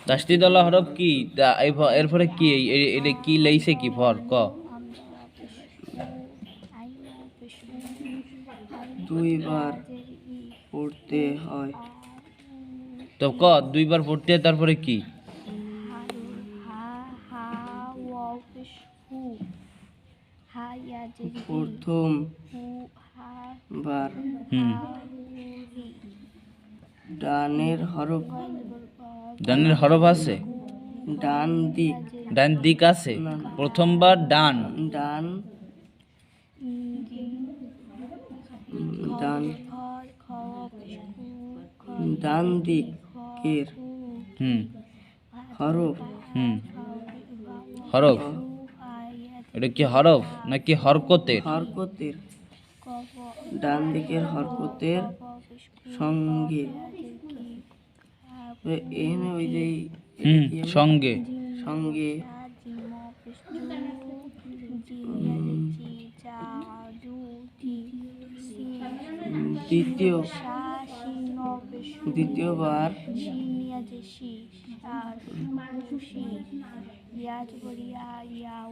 তাসদিদওয়ালা হরফ কি এরপরে কি এটা কি লেইছে কি ফর ক দুইবার পড়তে হয়। তো ক দুইবার পড়তে হয়, তারপরে কি প্রথম বার হুম ডানের হরফ ডানের হরফ আছে, ডান দিক ডান দিক আছে, প্রথমবার ডান ডান ডান ডান দিকের হুম হরফ হুম হরফ এটা কি হরফ নাকি হরকতের? হরকতের ডান দিকের হরকতের সঙ্গে এখানে ওই যে হুম সঙ্গে সঙ্গে দ্বিতীয়বার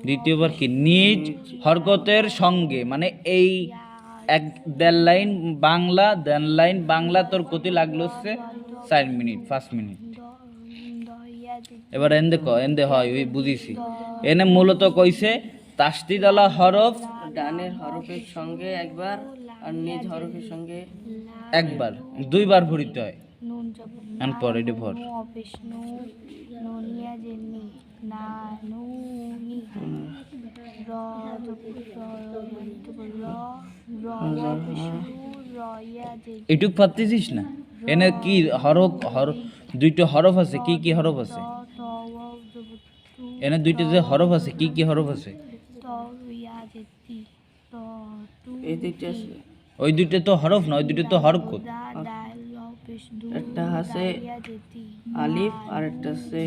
দ্বিতীয়বার কি নিজ হরকতের সঙ্গে, মানে এই এক দেড় লাইন বাংলা তোর কতি লাগলো হচ্ছে 4 মিনিট 5 মিনিট। এবার এন্দে হয় ওই বুঝিছি। এনে মূলত কইছে তাসদিদওয়ালা হরফ ডানের হরফের সঙ্গে একবার আর নিজ হরফের সঙ্গে একবার, দুইবার পড়িতে হয়। পর এটা পর এটুক পারতেছিস না? এনে কি দুইটা হরফ আছে, কি কি হরফ আছে? এনে দুইটা যে হরফ আছে, কি কি হরফ আছে? এই দুইটা ওই দুইটা তো হরফ না, ওই দুইটা তো হরকত। একটা আছে আলিফ আর একটা আছে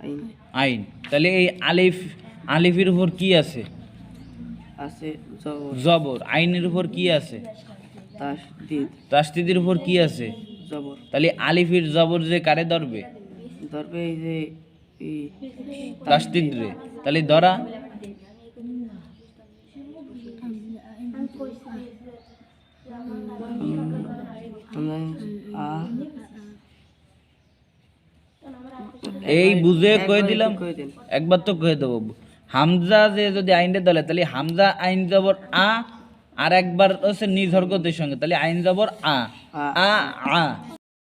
আইন। আইন। তাহলে এই আলিফের উপর কি আছে? আছে জবর। জবর। আইনের উপর কি আছে? তাসদিদ। তাসদিদের উপর কি আছে? জবর। তাহলে আলিফের জবর যে কারে ধরবে? ধরবে এই যে তাসদিদ রে। তাহলে ধরা এই বুঝে কয়ে দিলাম, একবার তো কয়ে দেবো। হামজা যে যদি আইনটা দলে, তাহলে হামজা আইন জবর আ, আর একবার হচ্ছে নিজ হরকতের সঙ্গে, তাহলে আইন জবর আ। আ আ